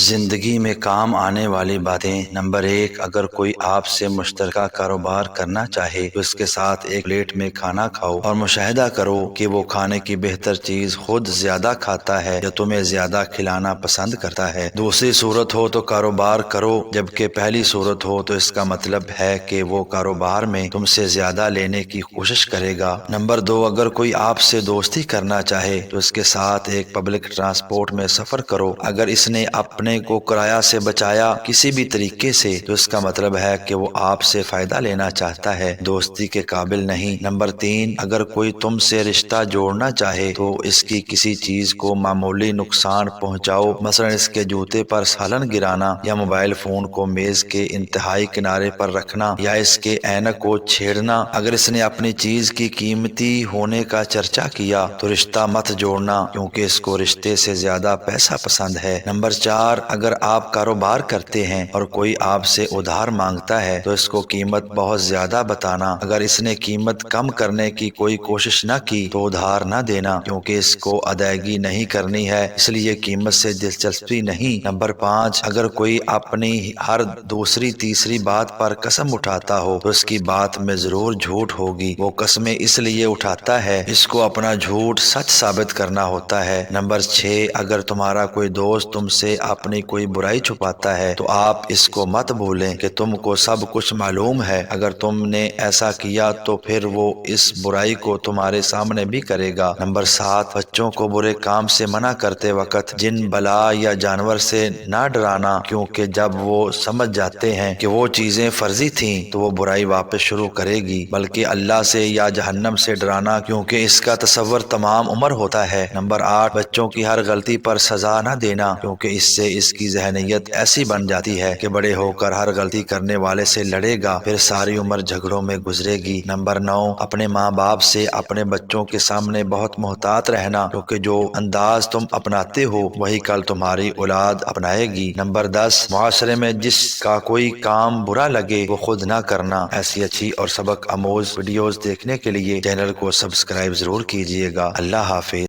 زندگی میں کام آنے والی باتیں۔ نمبر 1، اگر کوئی آپ سے مشترکہ کاروبار کرنا چاہے تو اس کے ساتھ ایک پلیٹ میں کھانا کھاؤ اور مشاہدہ کرو کہ وہ کھانے کی بہتر چیز خود زیادہ کھاتا ہے یا تمہیں زیادہ کھلانا پسند کرتا ہے۔ دوسری صورت ہو تو کاروبار کرو، جبکہ پہلی صورت ہو تو اس کا مطلب ہے کہ وہ کاروبار میں تم سے زیادہ لینے کی کوشش کرے گا۔ نمبر 2، اگر کوئی آپ سے دوستی کرنا چاہے تو اس کے ساتھ ایک پبلک ٹرانسپورٹ میں سفر کرو۔ اگر اس نے اپنے کو کرایہ سے بچایا کسی بھی طریقے سے تو اس کا مطلب ہے کہ وہ آپ سے فائدہ لینا چاہتا ہے، دوستی کے قابل نہیں۔ نمبر 3، اگر کوئی تم سے رشتہ جوڑنا چاہے تو اس کی کسی چیز کو معمولی نقصان پہنچاؤ، مثلا اس کے جوتے پر سالن گرانا یا موبائل فون کو میز کے انتہائی کنارے پر رکھنا یا اس کے اینک کو چھیڑنا۔ اگر اس نے اپنی چیز کی قیمتی ہونے کا چرچا کیا تو رشتہ مت جوڑنا، کیونکہ اس کو رشتے سے زیادہ پیسہ پسند ہے۔ نمبر 4، اگر آپ کاروبار کرتے ہیں اور کوئی آپ سے ادھار مانگتا ہے تو اس کو قیمت بہت زیادہ بتانا۔ اگر اس نے قیمت کم کرنے کی کوئی کوشش نہ کی تو ادھار نہ دینا، کیونکہ اس کو ادائیگی نہیں کرنی ہے، اس لیے قیمت سے دلچسپی نہیں۔ نمبر 5، اگر کوئی اپنی ہر دوسری تیسری بات پر قسم اٹھاتا ہو تو اس کی بات میں ضرور جھوٹ ہوگی، وہ قسمیں اس لیے اٹھاتا ہے اس کو اپنا جھوٹ سچ ثابت کرنا ہوتا ہے۔ نمبر 6، اگر تمہارا کوئی دوست تم سے اپنی کوئی برائی چھپاتا ہے تو آپ اس کو مت بھولیں کہ تم کو سب کچھ معلوم ہے، اگر تم نے ایسا کیا تو پھر وہ اس برائی کو تمہارے سامنے بھی کرے گا۔ نمبر 7، بچوں کو برے کام سے منع کرتے وقت جن، بلا یا جانور سے نہ ڈرانا، کیونکہ جب وہ سمجھ جاتے ہیں کہ وہ چیزیں فرضی تھیں تو وہ برائی واپس شروع کرے گی، بلکہ اللہ سے یا جہنم سے ڈرانا، کیونکہ اس کا تصور تمام عمر ہوتا ہے۔ نمبر 8، بچوں کی ہر غلطی پر سزا نہ دینا، کیونکہ اس سے اس کی ذہنیت ایسی بن جاتی ہے کہ بڑے ہو کر ہر غلطی کرنے والے سے لڑے گا، پھر ساری عمر جھگڑوں میں گزرے گی۔ نمبر 9، اپنے ماں باپ سے اپنے بچوں کے سامنے بہت محتاط رہنا، کیونکہ جو انداز تم اپناتے ہو وہی کل تمہاری اولاد اپنائے گی۔ نمبر 10، معاشرے میں جس کا کوئی کام برا لگے وہ خود نہ کرنا۔ ایسی اچھی اور سبق آموز ویڈیوز دیکھنے کے لیے چینل کو سبسکرائب ضرور کیجیے گا۔ اللہ حافظ۔